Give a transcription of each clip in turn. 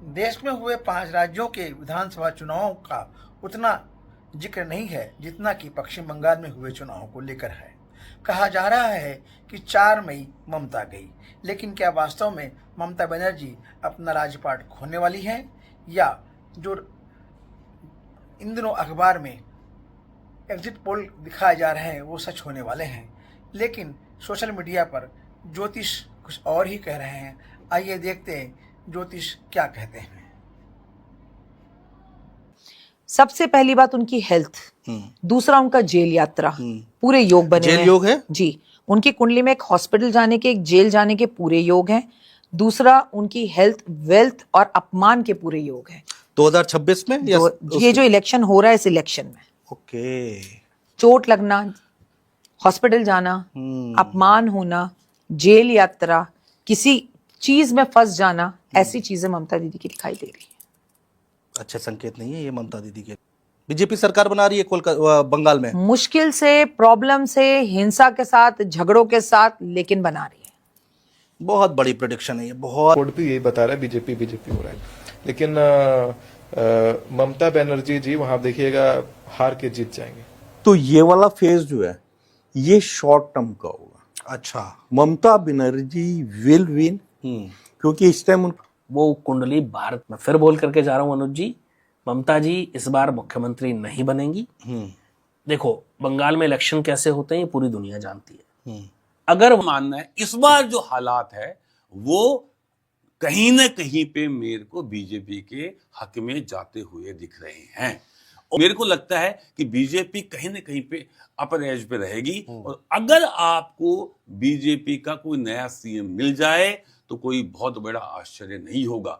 देश में हुए 5 राज्यों के विधानसभा चुनावों का उतना जिक्र नहीं है जितना कि पश्चिम बंगाल में हुए चुनावों को लेकर है। कहा जा रहा है कि 4 मई ममता गई, लेकिन क्या वास्तव में ममता बनर्जी अपना राजपाट खोने वाली हैं, या जो इन दिनों अखबार में एग्जिट पोल दिखाए जा रहे हैं वो सच होने वाले हैं? लेकिन सोशल मीडिया पर ज्योतिष कुछ और ही कह रहे हैं। आइए देखते हैं ज्योतिष क्या कहते हैं। सबसे पहली बात उनकी हेल्थ, दूसरा उनका जेल यात्रा, पूरे योग बने जेल हैं। योग है जी, उनकी कुंडली में एक हॉस्पिटल जाने के, एक जेल जाने के पूरे योग हैं। दूसरा उनकी हेल्थ, वेल्थ और अपमान के पूरे योग हैं 2026 में या ये जो इलेक्शन हो रहा है, इस इलेक्शन में ओके चोट लगना, हॉस्पिटल जाना, अपमान होना, जेल यात्रा, किसी चीज में फंस जाना, ऐसी चीजें ममता दीदी की दिखाई दे रही है। अच्छा संकेत नहीं है ये ममता दीदी के। बीजेपी सरकार बना रही है कोलकाता बंगाल में, मुश्किल से, प्रॉब्लम से, हिंसा के साथ, झगड़ों के साथ, लेकिन बना रही है। बहुत बड़ी प्रेडिक्शन है ये, बहुत। कोड भी यही बता रहा है बीजेपी हो रहा है, लेकिन ममता बनर्जी जी वहां देखिएगा हार के जीत जाएंगे। तो ये वाला फेज जो है ये शॉर्ट टर्म का होगा। अच्छा ममता बनर्जी विल विन, क्योंकि इस टाइम वो कुंडली भारत में फिर बोल करके जा रहा हूं अनुज जी, ममता जी इस बार मुख्यमंत्री नहीं बनेंगी। देखो बंगाल में इलेक्शन कैसे होते हैं ये पूरी दुनिया जानती है। अगर मानना है इस बार जो हालात है वो कहीं ना कहीं पे मेरे को बीजेपी के हक में जाते हुए दिख रहे हैं, और मेरे को लगता है कि बीजेपी कहीं ना कहीं पे अपर एज पे रहेगी। और अगर आपको बीजेपी का कोई नया सीएम मिल जाए तो कोई बहुत बड़ा आश्चर्य नहीं होगा।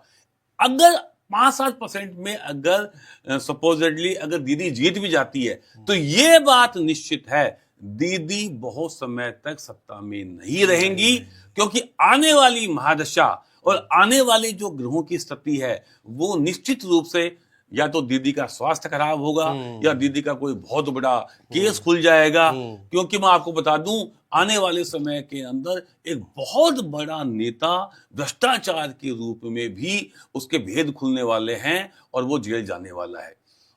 अगर 5-7% में अगर सपोजिटली अगर दीदी जीत भी जाती है तो ये बात निश्चित है दीदी बहुत समय तक सत्ता में नहीं रहेंगी, क्योंकि आने वाली महादशा और आने वाली जो ग्रहों की स्थिति है वो निश्चित रूप से या तो दीदी का स्वास्थ्य खराब होगा या दीदी का कोई बहुत बड़ा केस खुल जाएगा। क्योंकि मैं आपको बता दूं आने वाले समय के अंदर एक बहुत बड़ा नेता भ्रष्टाचार के रूप में भी उसके भेद खुलने वाले हैं और वो जेल जाने वाला है।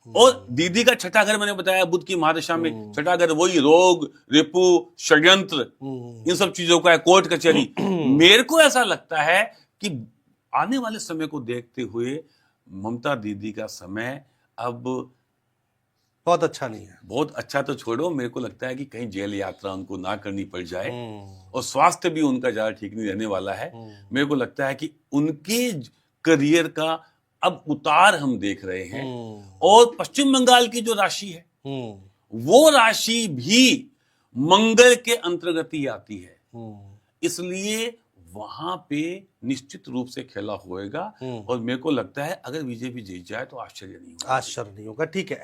और दीदी का छठा घर मैंने बताया बुध की महादशा में छठा घर वही रोग, रिपु, षड्यंत्र, इन सब चीजों का है, कोर्ट कचहरी। मेरे को ऐसा लगता है कि आने वाले समय को देखते हुए ममता दीदी का समय अब बहुत अच्छा नहीं है। बहुत अच्छा तो छोड़ो, मेरे को लगता है कि कहीं जेल यात्रा उनको ना करनी पड़ जाए, और स्वास्थ्य भी उनका ज्यादा ठीक नहीं रहने वाला है। मेरे को लगता है कि उनके करियर का अब उतार हम देख रहे हैं। और पश्चिम बंगाल की जो राशि है वो राशि भी मंगल के अंतर्गत ही आती है, इसलिए वहां पे निश्चित रूप से खेला होएगा। और मेरे को लगता है अगर बीजेपी जीत जाए तो आश्चर्य नहीं होगा। आश्चर्य नहीं होगा, ठीक है।